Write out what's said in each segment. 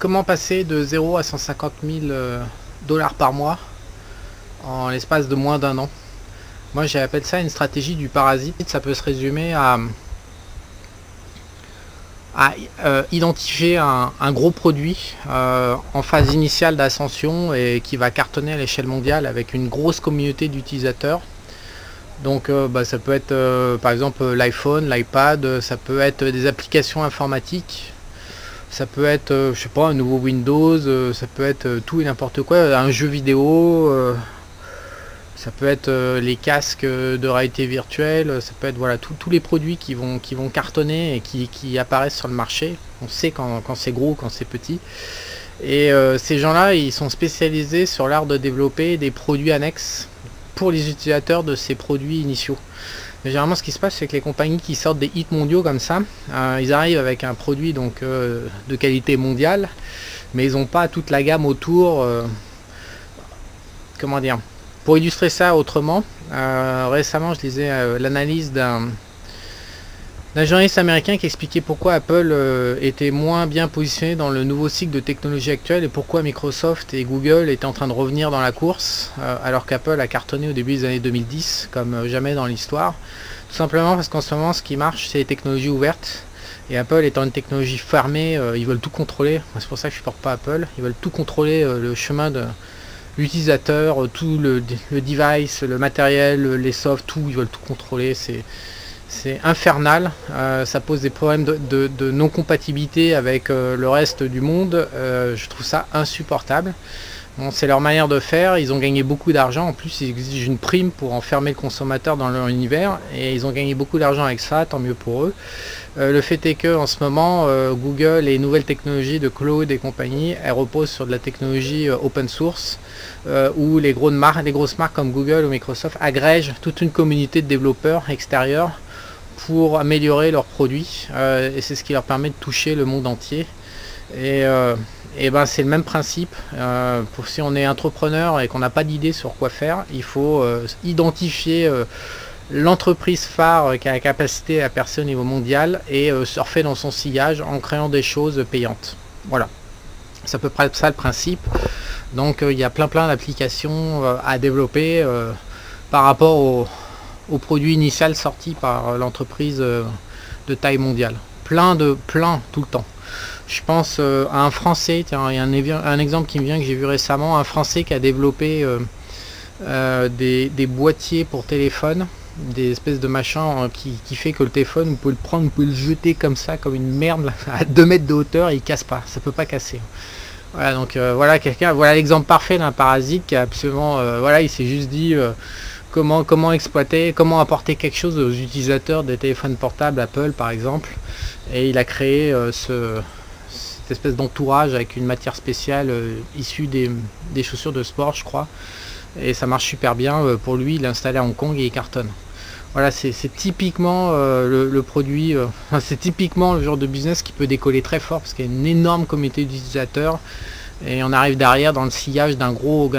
Comment passer de 0 à 150 000 dollars par mois en l'espace de moins d'un an? Moi j'appelle ça une stratégie du parasite. Ça peut se résumer à identifier un gros produit en phase initiale d'ascension et qui va cartonner à l'échelle mondiale avec une grosse communauté d'utilisateurs. Donc ça peut être par exemple l'iPhone, l'iPad, ça peut être des applications informatiques, ça peut être je sais pas, un nouveau Windows, ça peut être tout et n'importe quoi, un jeu vidéo, ça peut être les casques de réalité virtuelle, ça peut être voilà tous les produits qui vont cartonner et qui apparaissent sur le marché. On sait quand c'est gros, quand c'est petit. Et ces gens-là, ils sont spécialisés sur l'art de développer des produits annexes pour les utilisateurs de ces produits initiaux. Mais généralement, ce qui se passe, c'est que les compagnies qui sortent des hits mondiaux comme ça, ils arrivent avec un produit donc de qualité mondiale, mais ils n'ont pas toute la gamme autour. Comment dire? Pour illustrer ça autrement, récemment, je lisais l'analyse d'un journaliste américain qui expliquait pourquoi Apple était moins bien positionné dans le nouveau cycle de technologie actuelle et pourquoi Microsoft et Google étaient en train de revenir dans la course alors qu'Apple a cartonné au début des années 2010 comme jamais dans l'histoire. Tout simplement parce qu'en ce moment, ce qui marche, c'est les technologies ouvertes. Et Apple étant une technologie fermée, ils veulent tout contrôler. C'est pour ça que je ne supporte pas Apple. Ils veulent tout contrôler, le chemin de l'utilisateur, tout le device, le matériel, les softs, tout. Ils veulent tout contrôler. C'est infernal, ça pose des problèmes de non-compatibilité avec le reste du monde. Je trouve ça insupportable. Bon, c'est leur manière de faire, ils ont gagné beaucoup d'argent, en plus ils exigent une prime pour enfermer le consommateur dans leur univers, et ils ont gagné beaucoup d'argent avec ça, tant mieux pour eux. Le fait est que en ce moment, Google et les nouvelles technologies de cloud et compagnie, elles reposent sur de la technologie open source, où les grosses marques comme Google ou Microsoft agrègent toute une communauté de développeurs extérieurs pour améliorer leurs produits, et c'est ce qui leur permet de toucher le monde entier. Et ben c'est le même principe. Pour si on est entrepreneur et qu'on n'a pas d'idée sur quoi faire, il faut identifier l'entreprise phare qui a la capacité à percer au niveau mondial et surfer dans son sillage en créant des choses payantes. Voilà, c'est à peu près ça le principe. Donc il y a plein d'applications à développer par rapport au produit initial sorti par l'entreprise de taille mondiale. Plein tout le temps. Je pense à un Français, tiens, il y a un exemple qui me vient que j'ai vu récemment, un Français qui a développé des boîtiers pour téléphone, des espèces de machins qui fait que le téléphone, vous pouvez le prendre, vous pouvez le jeter comme ça, comme une merde, à 2 mètres de hauteur, et il casse pas, ça peut pas casser. Voilà, donc voilà l'exemple parfait d'un parasite qui a absolument, voilà, il s'est juste dit comment exploiter, comment apporter quelque chose aux utilisateurs des téléphones portables Apple par exemple, et il a créé cette espèce d'entourage avec une matière spéciale issue des chaussures de sport, je crois, et ça marche super bien. Pour lui, il l'a installé à Hong Kong et il cartonne. Voilà, c'est typiquement le produit, c'est typiquement le genre de business qui peut décoller très fort parce qu'il y a une énorme communauté d'utilisateurs et on arrive derrière dans le sillage d'un gros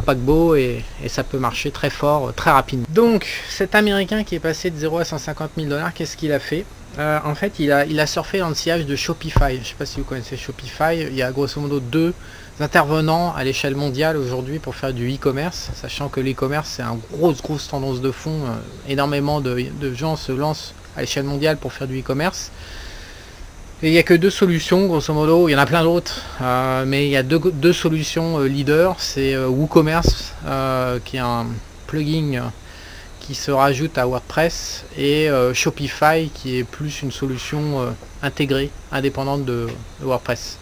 paquebot et ça peut marcher très fort, très rapidement. Donc cet Américain qui est passé de 0 à 150 000 dollars, qu'est-ce qu'il a fait? En fait, il a surfé dans le sillage de Shopify. Je ne sais pas si vous connaissez Shopify. Il y a grosso modo 2 intervenants à l'échelle mondiale aujourd'hui pour faire du e-commerce, sachant que l'e-commerce c'est une grosse tendance de fond. Énormément de gens se lancent à l'échelle mondiale pour faire du e-commerce. Et il n'y a que 2 solutions, grosso modo. Il y en a plein d'autres, mais il y a deux solutions leaders. C'est WooCommerce, qui est un plugin qui se rajoute à WordPress, et Shopify qui est plus une solution intégrée, indépendante de WordPress.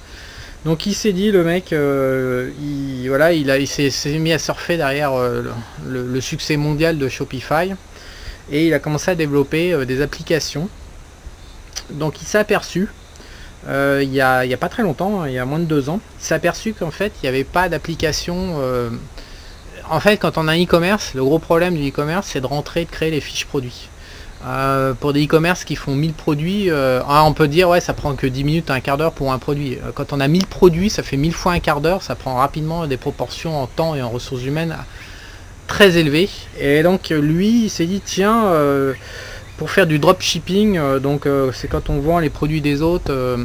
Donc il s'est dit, le mec, il s'est mis à surfer derrière le succès mondial de Shopify, et il a commencé à développer des applications. Donc il s'est aperçu, il y a pas très longtemps, il y a moins de 2 ans, il s'est aperçu qu'en fait il n'y avait pas d'application. En fait, quand on a un e-commerce, le gros problème du e-commerce, c'est de rentrer et de créer les fiches produits. Pour des e-commerce qui font 1000 produits, on peut dire ouais, ça prend que 10 minutes, un quart d'heure pour un produit. Quand on a 1000 produits, ça fait 1000 fois un quart d'heure, ça prend rapidement des proportions en temps et en ressources humaines très élevées. Et donc lui, il s'est dit tiens, pour faire du dropshipping, donc c'est quand on vend les produits des autres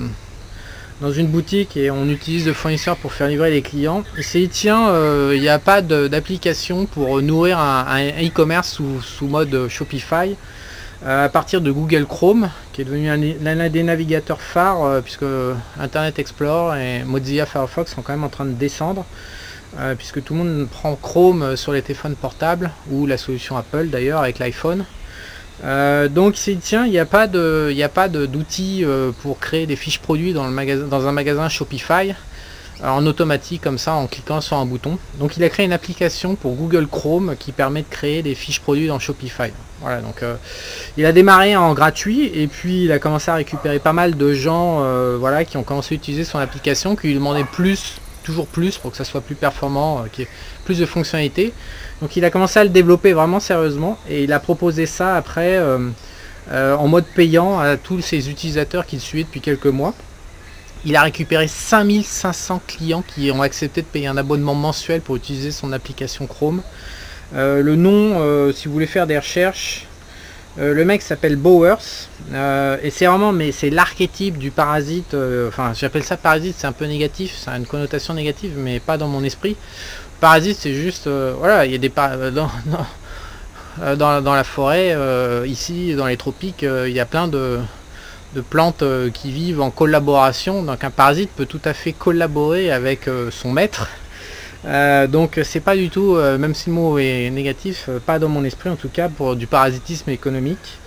dans une boutique et on utilise le fournisseur pour faire livrer les clients. Il s'est dit tiens, il n'y a pas d'application pour nourrir un e-commerce sous mode Shopify à partir de Google Chrome, qui est devenu l'un des navigateurs phares, puisque Internet Explorer et Mozilla Firefox sont quand même en train de descendre, puisque tout le monde prend Chrome sur les téléphones portables, ou la solution Apple d'ailleurs avec l'iPhone. Donc il s'est dit tiens, il n'y a pas d'outils pour créer des fiches produits dans un magasin Shopify en automatique comme ça en cliquant sur un bouton. Donc il a créé une application pour Google Chrome qui permet de créer des fiches produits dans Shopify. Voilà, donc il a démarré en gratuit et puis il a commencé à récupérer pas mal de gens voilà, qui ont commencé à utiliser son application, qui lui demandaient toujours plus pour que ça soit plus performant, qu'il y ait plus de fonctionnalités. Donc il a commencé à le développer vraiment sérieusement et il a proposé ça après en mode payant à tous ses utilisateurs qu'il suivait depuis quelques mois. Il a récupéré 5500 clients qui ont accepté de payer un abonnement mensuel pour utiliser son application Chrome. Le nom, si vous voulez faire des recherches, le mec s'appelle Bowers et c'est vraiment, mais c'est l'archétype du parasite. Enfin, j'appelle ça parasite, c'est un peu négatif, ça a une connotation négative, mais pas dans mon esprit. Parasite, c'est juste, voilà, il y a des dans la forêt, ici, dans les tropiques, il y a plein de plantes qui vivent en collaboration. Donc un parasite peut tout à fait collaborer avec son maître. Donc c'est pas du tout, même si le mot est négatif, pas dans mon esprit en tout cas, pour du parasitisme économique.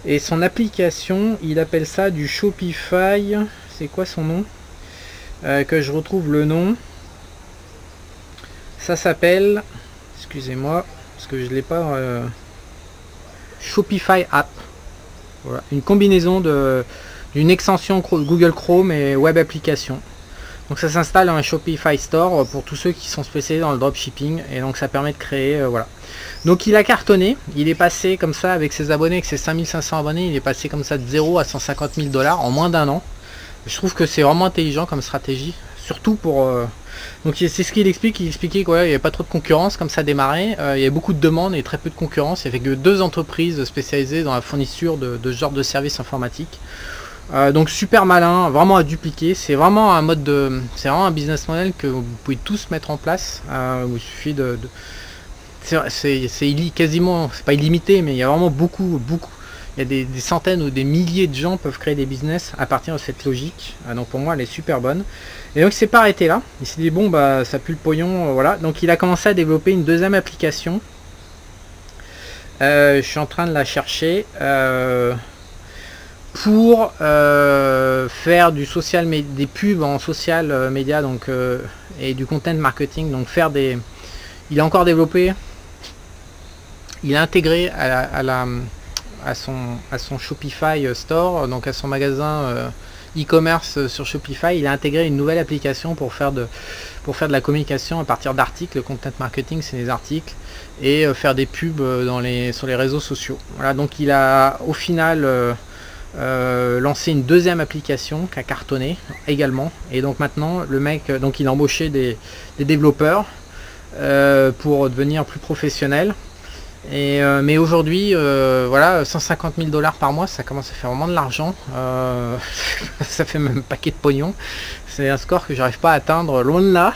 Et son application, il appelle ça du Shopify. C'est quoi son nom? Que je retrouve le nom. Ça s'appelle, excusez-moi, parce que je l'ai pas, Shopify App. Voilà, une combinaison d'une extension Google Chrome et Web Application. Donc ça s'installe dans un Shopify Store pour tous ceux qui sont spécialisés dans le dropshipping et donc ça permet de créer, voilà. Donc il a cartonné, il est passé comme ça avec ses abonnés, avec ses 5500 abonnés, il est passé comme ça de 0 à 150 000 $ en moins d'un an. Je trouve que c'est vraiment intelligent comme stratégie, surtout pour... Donc c'est ce qu'il explique, il expliquait qu'il n'y avait pas trop de concurrence comme ça démarrait, il y avait beaucoup de demandes et très peu de concurrence, il n'y avait que 2 entreprises spécialisées dans la fourniture de ce genre de services informatiques. Donc super malin, vraiment à dupliquer, c'est vraiment un mode de... c'est vraiment un business model que vous pouvez tous mettre en place, il suffit c'est quasiment, c'est pas illimité, mais il y a vraiment beaucoup, il y a des centaines ou des milliers de gens peuvent créer des business à partir de cette logique, donc pour moi elle est super bonne. Et donc il s'est pas arrêté là, il s'est dit bon bah ça pue le pognon, voilà, donc il a commencé à développer une deuxième application, je suis en train de la chercher, pour faire du des pubs en social média, donc et du content marketing, donc faire des... Il a encore développé, il a intégré à son Shopify Store, donc à son magasin e-commerce sur Shopify, il a intégré une nouvelle application pour faire de la communication à partir d'articles. Le content marketing, c'est des articles, et faire des pubs sur les réseaux sociaux. Voilà, donc il a au final lancé une deuxième application qui a cartonné également, et donc maintenant le mec, donc il a embauché des développeurs pour devenir plus professionnel. Et mais aujourd'hui, voilà, 150 000 $ par mois, ça commence à faire vraiment de l'argent. Ça fait même un paquet de pognon. C'est un score que j'arrive pas à atteindre, loin de là.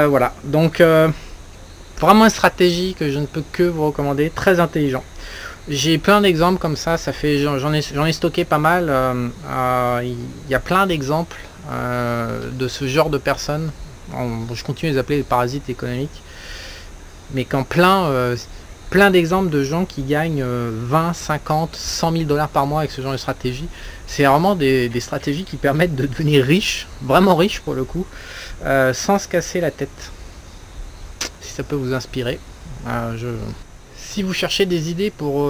Voilà, donc vraiment une stratégie que je ne peux que vous recommander, très intelligent. J'ai plein d'exemples comme ça, j'en ai stocké pas mal. Il y a plein d'exemples de ce genre de personnes. Je continue à les appeler les parasites économiques, mais quand plein d'exemples de gens qui gagnent 20, 50, 100 000 $ par mois avec ce genre de stratégie. C'est vraiment des stratégies qui permettent de devenir riche, vraiment riche pour le coup, sans se casser la tête. Si ça peut vous inspirer. Si vous cherchez des idées pour...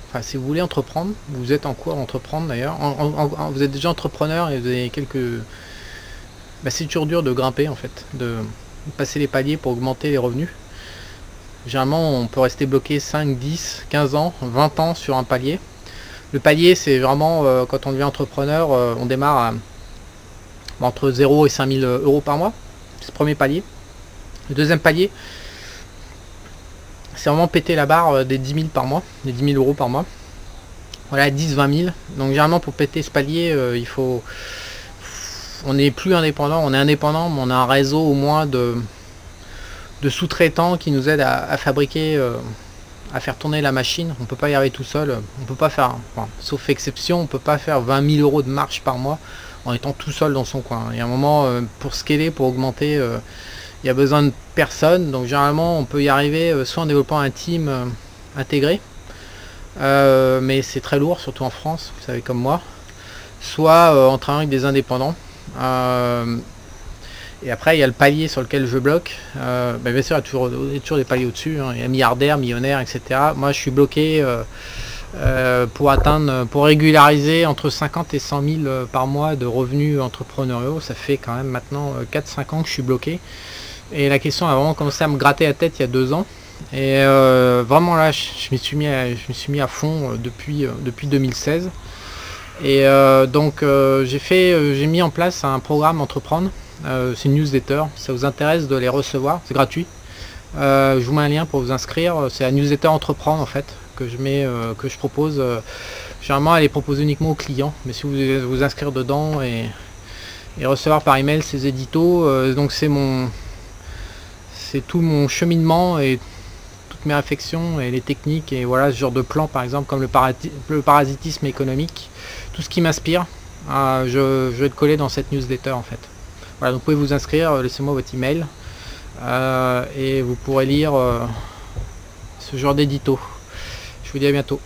Enfin, si vous voulez entreprendre, vous êtes en cours d'entreprendre d'ailleurs, vous êtes déjà entrepreneur et vous avez quelques... Bah, c'est toujours dur de grimper en fait, de passer les paliers pour augmenter les revenus. Généralement, on peut rester bloqué 5, 10, 15 ans, 20 ans sur un palier. Le palier, c'est vraiment, quand on devient entrepreneur, on démarre entre 0 et 5 000 € par mois. C'est le premier palier. Le deuxième palier, c'est vraiment péter la barre des 10 000 par mois, des 10 000 € par mois. voilà, 10-20 000. Donc généralement pour péter ce palier, on n'est plus indépendant, on est indépendant, mais on a un réseau au moins de sous-traitants qui nous aident à fabriquer, à faire tourner la machine. On peut pas y arriver tout seul, on peut pas faire, enfin, sauf exception, on peut pas faire 20 000 euros de marge par mois en étant tout seul dans son coin. Il y a un moment, pour scaler, pour augmenter, il y a besoin de personnes. Donc généralement on peut y arriver soit en développant un team intégré, mais c'est très lourd, surtout en France, vous savez comme moi, soit en travaillant avec des indépendants. Et après il y a le palier sur lequel je bloque. Bien sûr il y a toujours des paliers au-dessus, hein. Il y a milliardaires, millionnaires, etc. Moi je suis bloqué pour régulariser entre 50 et 100 000 par mois de revenus entrepreneuriaux. Ça fait quand même maintenant 4-5 ans que je suis bloqué. Et la question a vraiment commencé à me gratter la tête il y a 2 ans. Et vraiment là, je me suis mis à fond depuis 2016. Et donc j'ai mis en place un programme Entreprendre. C'est une newsletter. Si ça vous intéresse de les recevoir, c'est gratuit. Je vous mets un lien pour vous inscrire. C'est la newsletter Entreprendre en fait que je propose. Généralement, elle est proposée uniquement aux clients. Mais si vous voulez vous inscrire dedans et recevoir par email ces éditos, donc c'est tout mon cheminement et toutes mes réflexions et les techniques et voilà ce genre de plan, par exemple comme le parasitisme économique, tout ce qui m'inspire, je vais le coller dans cette newsletter en fait. Voilà, donc vous pouvez vous inscrire, laissez-moi votre email et vous pourrez lire ce genre d'édito. Je vous dis à bientôt.